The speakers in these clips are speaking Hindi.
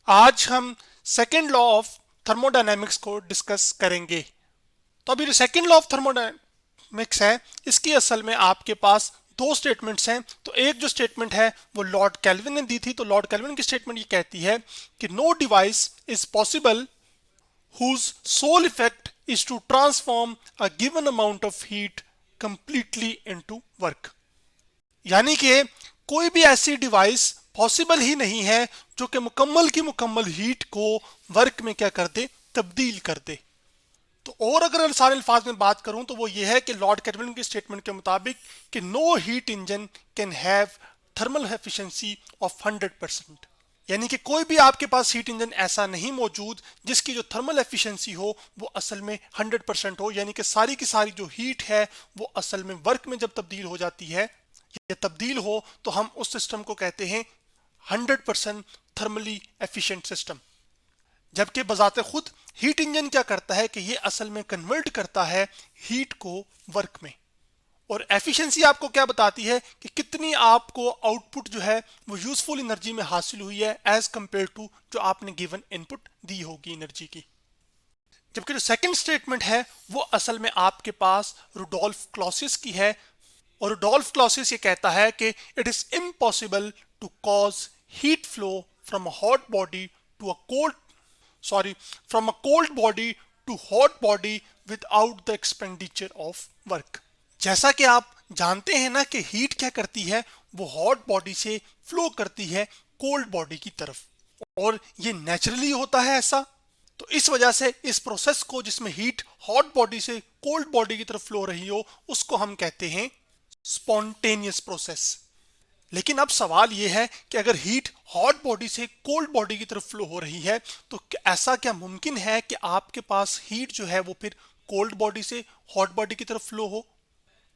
आज हम सेकेंड लॉ ऑफ थर्मोडायनेमिक्स को डिस्कस करेंगे। तो अभी जो सेकेंड लॉ ऑफ थर्मोडायनेमिक्स है, इसकी असल में आपके पास दो स्टेटमेंट्स हैं। तो एक जो स्टेटमेंट है वो लॉर्ड कैल्विन ने दी थी। तो लॉर्ड कैल्विन की स्टेटमेंट ये कहती है कि no device is possible whose sole effect is to transform a given amount of heat completely into work। यानी कि कोई भी ऐसी डिवाइस पॉसिबल ही नहीं है जो कि मुकम्मल की मुकम्मल हीट को वर्क में क्या कर दे, तब्दील कर दे। तो और अगर आसान अल्फाज में बात करूं तो वो ये है कि लॉर्ड कैल्विन की स्टेटमेंट के मुताबिक कि no heat engine can have thermal efficiency of 100%। यानी कि कोई भी आपके पास हीट इंजन ऐसा नहीं मौजूद जिसकी जो थर्मल एफिशिएंसी हो वो असल में 100% हो। यानी कि सारी की सारी जो हीट है वो असल में वर्क में जब तब्दील हो जाती है या तब्दील हो तो हम उस सिस्टम को कहते हैं 100% थर्मली एफिशिएंट सिस्टम। जबकि बजाते खुद हीट इंजन क्या करता है कि ये असल में कन्वर्ट करता है हीट को वर्क में। और एफिशिएंसी आपको क्या बताती है कि कितनी आपको आउटपुट जो है वो यूजफुल एनर्जी में हासिल हुई है एज कंपेयर टू जो आपने गिवन इनपुट दी होगी एनर्जी की। जबकि जो सेकंड स्टेटमेंट है वो असल में आपके पास रुडोल्फ क्लॉसियस की है। और रुडोल्फ क्लॉसियस ये कहता है कि it is impossible to cause heat flow from a hot body to a cold sorry from a cold body to hot body without the expenditure of work. जैसा कि आप जानते हैं ना कि हीट क्या करती है, वो हॉट बॉडी से फ्लो करती है कोल्ड बॉडी की तरफ। और ये नेचुरली होता है ऐसा। तो इस वजह से इस प्रोसेस को जिसमें हीट हॉट बॉडी से कोल्ड बॉडी की तरफ फ्लो रही हो उसको हम कहते हैं स्पॉन्टेनियस प्रोसेस। लेकिन अब सवाल यह है कि अगर हीट हॉट बॉडी से कोल्ड बॉडी की तरफ फ्लो हो रही है तो ऐसा क्या मुमकिन है कि आपके पास हीट जो है वो फिर कोल्ड बॉडी से हॉट बॉडी की तरफ फ्लो हो?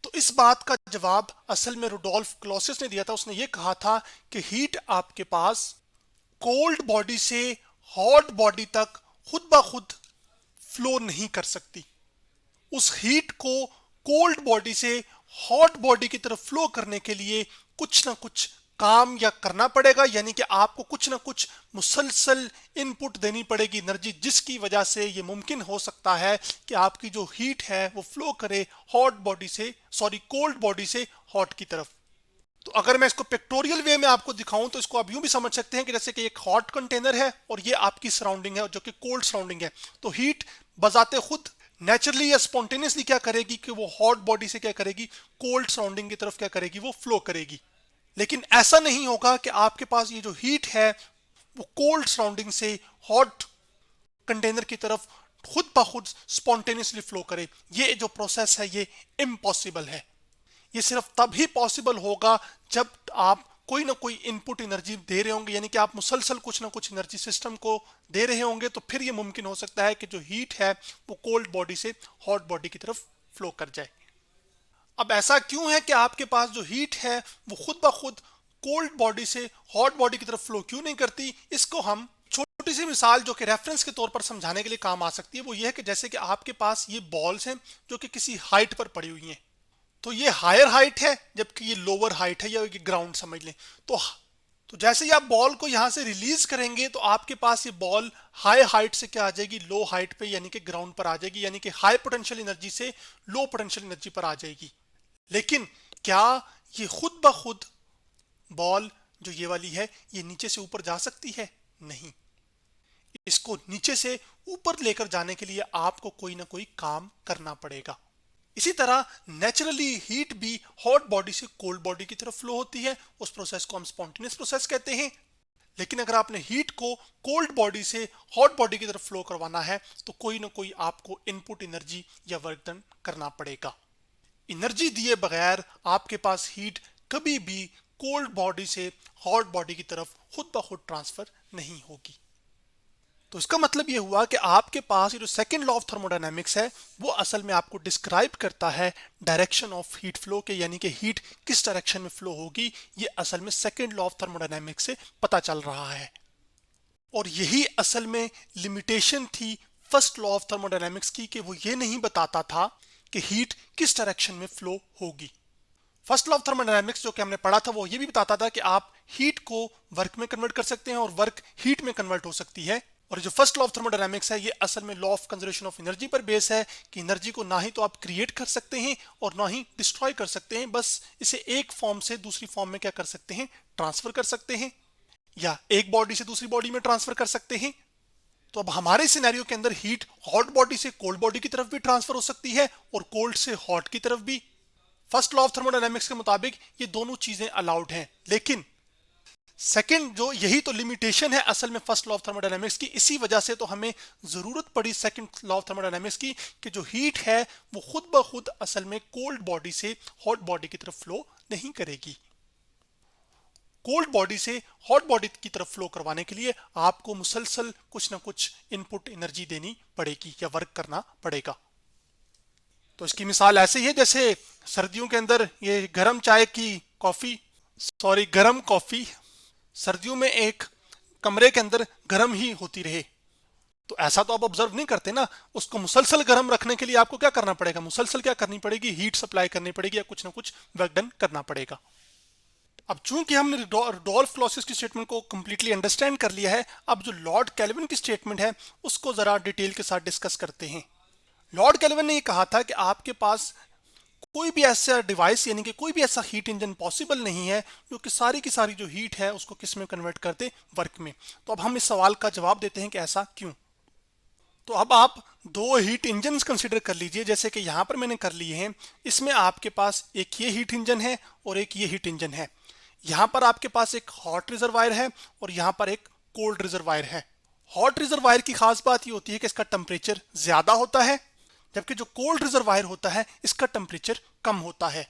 तो इस बात का जवाब असल में रुडोल्फ क्लॉसियस ने दिया था। उसने ये कहा था कि हीट आपके पास कोल्ड बॉडी से हॉट बॉडी तक खुद ब खुद फ्लो नहीं कर सकती। उस हीट को कोल्ड बॉडी से हॉट बॉडी की तरफ फ्लो करने के लिए कुछ ना कुछ काम या करना पड़ेगा। यानी कि आपको कुछ ना कुछ मुसलसल इनपुट देनी पड़ेगी एनर्जी, जिसकी वजह से ये मुमकिन हो सकता है कि आपकी जो हीट है वो फ्लो करे हॉट बॉडी से कोल्ड बॉडी से हॉट की तरफ। तो अगर मैं इसको पिक्टोरियल वे में आपको दिखाऊं तो इसको आप यूं भी समझ सकते हैं कि जैसे कि एक हॉट कंटेनर है और ये आपकी सराउंडिंग है जो कि कोल्ड सराउंडिंग है। तो हीट बजाते खुद नेचुरली या स्पॉन्टेनियसली क्या करेगी कि वो हॉट बॉडी से क्या करेगी, कोल्ड सराउंडिंग की तरफ क्या करेगी, वो फ्लो करेगी। लेकिन ऐसा नहीं होगा कि आपके पास ये जो हीट है वो कोल्ड सराउंडिंग से हॉट कंटेनर की तरफ खुद ब खुद स्पॉन्टेनियसली फ्लो करे। ये जो प्रोसेस है ये इम्पॉसिबल है। ये सिर्फ तभी पॉसिबल होगा जब आप कोई ना कोई इनपुट एनर्जी दे रहे होंगे। यानी कि आप मुसलसल कुछ ना कुछ एनर्जी सिस्टम को दे रहे होंगे तो फिर ये मुमकिन हो सकता है कि जो हीट है वो कोल्ड बॉडी से हॉट बॉडी की तरफ फ्लो कर जाए। अब ऐसा क्यों है कि आपके पास जो हीट है वो खुद ब खुद कोल्ड बॉडी से हॉट बॉडी की तरफ फ्लो क्यों नहीं करती? इसको हम छोटी सी मिसाल जो कि रेफरेंस के तौर पर समझाने के लिए काम आ सकती है वो ये है कि जैसे कि आपके पास ये बॉल्स हैं जो कि किसी हाइट पर पड़ी हुई हैं। तो ये हायर हाइट है जबकि ये लोअर हाइट है या ये ग्राउंड समझ लें। तो जैसे ही आप बॉल को यहां से रिलीज करेंगे तो आपके पास ये बॉल हाई हाइट से क्या आ जाएगी, लो हाइट पे यानी कि ग्राउंड पर आ जाएगी। यानी कि हाई पोटेंशियल एनर्जी से लो पोटेंशियल एनर्जी पर आ जाएगी। लेकिन क्या ये खुद ब खुद बॉल जो ये वाली है ये नीचे से ऊपर जा सकती है? नहीं। इसको नीचे से ऊपर लेकर जाने के लिए आपको कोई ना कोई काम करना पड़ेगा। इसी तरह नेचुरली हीट भी हॉट बॉडी से कोल्ड बॉडी की तरफ फ्लो होती है। उस प्रोसेस को हम स्पॉन्टेनियस प्रोसेस कहते हैं। लेकिन अगर आपने हीट को कोल्ड बॉडी से हॉट बॉडी की तरफ फ्लो करवाना है तो कोई ना कोई आपको इनपुट एनर्जी या वर्क डन करना पड़ेगा। एनर्जी दिए बगैर आपके पास हीट कभी भी कोल्ड बॉडी से हॉट बॉडी की तरफ खुद ब खुद ट्रांसफर नहीं होगी। तो इसका मतलब यह हुआ कि आपके पास ये जो सेकंड लॉ ऑफ थर्मोडायनामिक्स है वो असल में आपको डिस्क्राइब करता है डायरेक्शन ऑफ हीट फ्लो के, यानी कि हीट किस डायरेक्शन में फ्लो होगी। ये असल में सेकंड लॉ ऑफ थर्मोडायनामिक्स से पता चल रहा है। और यही असल में लिमिटेशन थी फर्स्ट लॉ ऑफ थर्मोडायनामिक्स की कि वो ये नहीं बताता था कि हीट किस डायरेक्शन में फ्लो होगी। फर्स्ट लॉ ऑफ थर्मोडायनामिक्स जो कि हमने पढ़ा था वो ये भी बताता था कि आप हीट को वर्क में कन्वर्ट कर सकते हैं और वर्क हीट में कन्वर्ट हो सकती है। और जो फर्स्ट लॉ ऑफ थर्मोडायनामिक्स है ये असल में law of conservation of energy पर बेस है कि एनर्जी को ना ही तो आप क्रिएट कर सकते हैं और ना ही डिस्ट्रॉय कर सकते हैं, बस इसे एक फॉर्म से दूसरी फॉर्म में क्या कर सकते हैं, ट्रांसफर कर सकते हैं, या एक बॉडी से दूसरी बॉडी में ट्रांसफर कर सकते हैं। तो अब हमारे सिनेरियो के अंदर हीट हॉट बॉडी से कोल्ड बॉडी की तरफ भी ट्रांसफर हो सकती है और कोल्ड से हॉट की तरफ भी। फर्स्ट लॉ ऑफ थर्मोडायनामिक्स के मुताबिक ये दोनों चीजें अलाउड हैं, लेकिन सेकंड जो यही तो लिमिटेशन है असल में फर्स्ट लॉ ऑफ थर्मोडायनामिक्स की। इसी वजह से तो हमें जरूरत पड़ी सेकंड लॉ ऑफ थर्मोडायनामिक्स की कि जो हीट है वो खुद ब खुद असल में कोल्ड बॉडी से हॉट बॉडी की तरफ फ्लो नहीं करेगी। कोल्ड बॉडी से हॉट बॉडी की तरफ फ्लो करवाने के लिए आपको मुसलसल कुछ ना कुछ इनपुट एनर्जी देनी पड़ेगी या वर्क करना पड़ेगा। तो इसकी मिसाल ऐसे ही है जैसे सर्दियों के अंदर ये गर्म चाय की कॉफी गर्म कॉफी सर्दियों में एक कमरे के अंदर गर्म ही होती रहे, तो ऐसा तो आप ऑब्जर्व नहीं करते ना। उसको मुसलसल गर्म रखने के लिए आपको क्या करना पड़ेगा, मुसलसल क्या करनी पड़ेगी, हीट सप्लाई करनी पड़ेगी या कुछ ना कुछ वर्क डन करना पड़ेगा। अब चूंकि हमने रुडोल्फ क्लॉसियस की स्टेटमेंट को कंप्लीटली अंडरस्टैंड कर लिया है, अब जो लॉर्ड केल्विन की स्टेटमेंट है उसको जरा डिटेल के साथ डिस्कस करते हैं। लॉर्ड केल्विन ने ये कहा था कि आपके पास कोई भी ऐसा डिवाइस यानी कि कोई भी ऐसा हीट इंजन पॉसिबल नहीं है जो कि सारी की सारी जो हीट है उसको किस में कन्वर्ट कर दे, वर्क में। तो अब हम इस सवाल का जवाब देते हैं कि ऐसा क्यों। तो अब आप दो हीट इंजन कंसिडर कर लीजिए जैसे कि यहां पर मैंने कर लिए हैं। इसमें आपके पास एक ये हीट इंजन है और एक ये हीट इंजन है। यहां पर आपके पास एक हॉट रिजर्वायर है और यहां पर एक कोल्ड रिजर्वायर है। हॉट रिजर्वायर की खास बात ये होती है कि इसका टेम्परेचर ज्यादा होता है, जबकि जो कोल्ड रिजर्वायर होता है इसका टेम्परेचर कम होता है।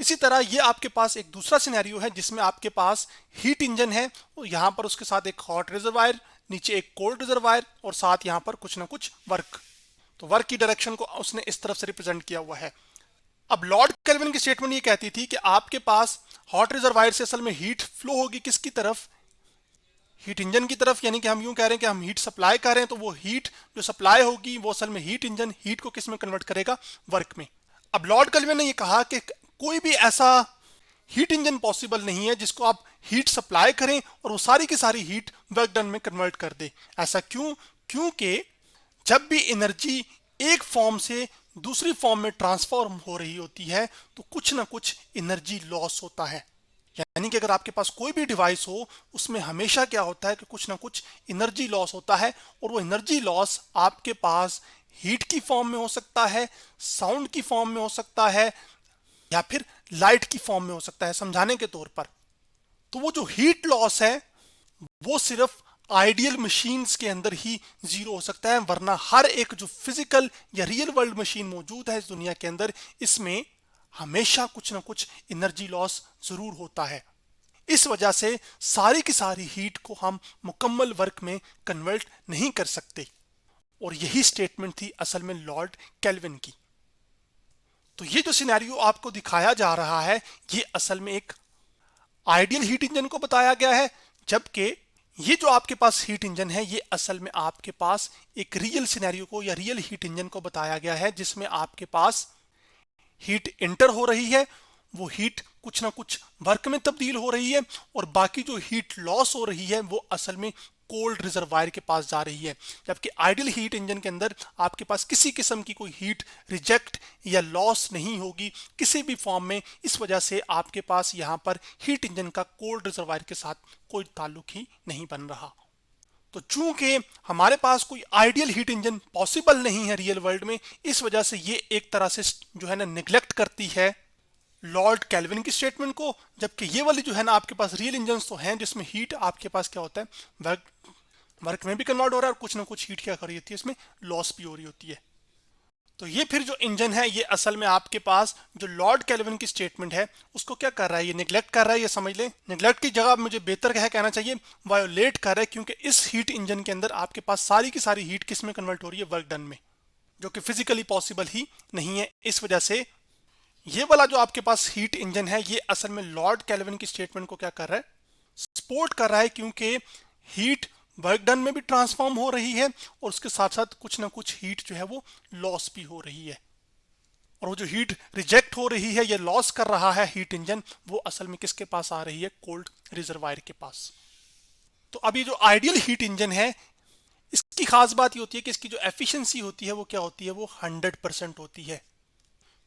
इसी तरह ये आपके पास एक दूसरा सिनेरियो है जिसमें आपके पास हीट इंजन है और यहाँ पर उसके साथ एक हॉट रिजर्वायर, नीचे एक कोल्ड रिजर्वायर और साथ यहाँ पर कुछ ना कुछ वर्क। तो वर्क की डायरेक्शन को उसने इस तरफ से रिप्रेजेंट किया हुआ है। अब लॉर्ड केल्विन की स्टेटमेंट ये कहती थी कि आपके पास हॉट रिजर्वायर से असल में हीट फ्लो होगी किसकी तरफ, हीट इंजन की तरफ। यानी कि हम यूं कह रहे हैं कि हम हीट सप्लाई कर रहे हैं तो वो हीट जो सप्लाई होगी वो असल में हीट इंजन हीट को किस में कन्वर्ट करेगा, वर्क में। अब लॉर्ड केल्विन ने ये कहा कि कोई भी ऐसा हीट इंजन पॉसिबल नहीं है जिसको आप हीट सप्लाई करें और वो सारी की सारी हीट वर्क डन में कन्वर्ट कर दे। ऐसा क्यों, क्योंकि जब भी एनर्जी एक फॉर्म से दूसरी फॉर्म में ट्रांसफॉर्म हो रही होती है तो कुछ ना कुछ एनर्जी लॉस होता है। यानी कि अगर आपके पास कोई भी डिवाइस हो उसमें हमेशा क्या होता है कि कुछ ना कुछ एनर्जी लॉस होता है, और वो एनर्जी लॉस आपके पास हीट की फॉर्म में हो सकता है, साउंड की फॉर्म में हो सकता है, या फिर लाइट की फॉर्म में हो सकता है। समझाने के तौर पर तो वो जो हीट लॉस है वो सिर्फ आइडियल मशीन्स के अंदर ही जीरो हो सकता है, वरना हर एक जो फिजिकल या रियल वर्ल्ड मशीन मौजूद है इस दुनिया के अंदर इसमें हमेशा कुछ ना कुछ एनर्जी लॉस जरूर होता है। इस वजह से सारी की सारी हीट को हम मुकम्मल वर्क में कन्वर्ट नहीं कर सकते, और यही स्टेटमेंट थी असल में लॉर्ड केल्विन की। तो ये जो सिनेरियो आपको दिखाया जा रहा है ये असल में एक आइडियल हीट इंजन को बताया गया है, जबकि ये जो आपके पास हीट इंजन है ये असल में आपके पास एक रियल सिनेरियो को या रियल हीट इंजन को बताया गया है जिसमें आपके पास हीट इंटर हो रही है, वो हीट कुछ ना कुछ वर्क में तब्दील हो रही है, और बाकी जो हीट लॉस हो रही है वो असल में कोल्ड रिजर्वायर के पास जा रही है। जबकि आइडियल हीट इंजन के अंदर आपके पास किसी किस्म की कोई हीट रिजेक्ट या लॉस नहीं होगी किसी भी फॉर्म में। इस वजह से आपके पास यहाँ पर हीट इंजन का कोल्ड रिजर्वायर के साथ कोई ताल्लुक ही नहीं बन रहा। तो चूंकि हमारे पास कोई आइडियल हीट इंजन पॉसिबल नहीं है रियल वर्ल्ड में, इस वजह से ये एक तरह से जो है ना निगलेक्ट करती है लॉर्ड केल्विन की स्टेटमेंट को। जबकि ये वाली जो है ना आपके पास रियल इंजन तो हैं जिसमें हीट आपके पास क्या होता है, वर्क में भी कन्वर्ट हो रहा है और कुछ ना कुछ हीट क्या कर रही होती है, इसमें लॉस भी हो रही होती है। तो ये फिर जो इंजन है ये असल में आपके पास जो लॉर्ड केल्विन की स्टेटमेंट है उसको क्या कर रहा है, ये निगलेक्ट कर रहा है। ये समझ लें, निगलेक्ट की जगह मुझे बेहतर कहना चाहिए वायोलेट कर रहा है, क्योंकि इस हीट इंजन के अंदर आपके पास सारी की सारी हीट किस में कन्वर्ट हो रही है, वर्क डन में, जो कि फिजिकली पॉसिबल ही नहीं है। इस वजह से ये वाला जो आपके पास हीट इंजन है ये असल में लॉर्ड केल्विन की स्टेटमेंट को क्या कर रहा है, सपोर्ट कर रहा है, क्योंकि हीट वर्क डन में भी ट्रांसफॉर्म हो रही है और उसके साथ साथ कुछ ना कुछ हीट जो है वो लॉस भी हो रही है। और वो जो हीट रिजेक्ट हो रही है या लॉस कर रहा है हीट इंजन, वो असल में किसके पास आ रही है? कोल्ड रिजर्वायर के पास। तो अब ये जो आइडियल हीट इंजन है, इसकी खास बात ये होती है कि इसकी जो एफिशिएंसी होती है वो क्या होती है? वो 100% होती है।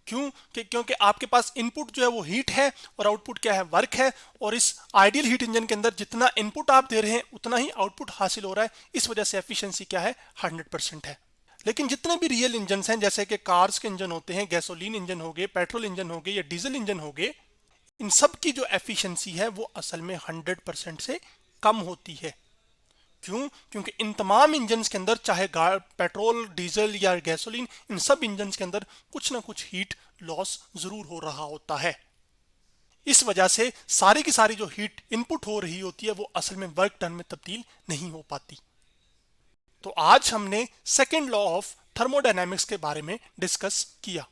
क्यों? क्योंकि आपके पास इनपुट जो है वो हीट है और आउटपुट क्या है? वर्क है। और इस आइडियल हीट इंजन के अंदर जितना इनपुट आप दे रहे हैं उतना ही आउटपुट हासिल हो रहा है। इस वजह से एफिशिएंसी क्या है? 100% है। लेकिन जितने भी रियल इंजन हैं, जैसे कि कार्स के इंजन होते हैं, गैसोलीन इंजन हो गए, पेट्रोल इंजन हो गए या डीजल इंजन हो गए, इन सब की जो एफिशिएंसी है वो असल में 100% से कम होती है। क्यों? क्योंकि इन तमाम इंजन के अंदर, चाहे पेट्रोल, डीजल या गैसोलीन, इन सब इंजन के अंदर कुछ ना कुछ हीट लॉस जरूर हो रहा होता है। इस वजह से सारी की सारी जो हीट इनपुट हो रही होती है वो असल में वर्क डन में तब्दील नहीं हो पाती। तो आज हमने सेकेंड लॉ ऑफ थर्मोडायनेमिक्स के बारे में डिस्कस किया।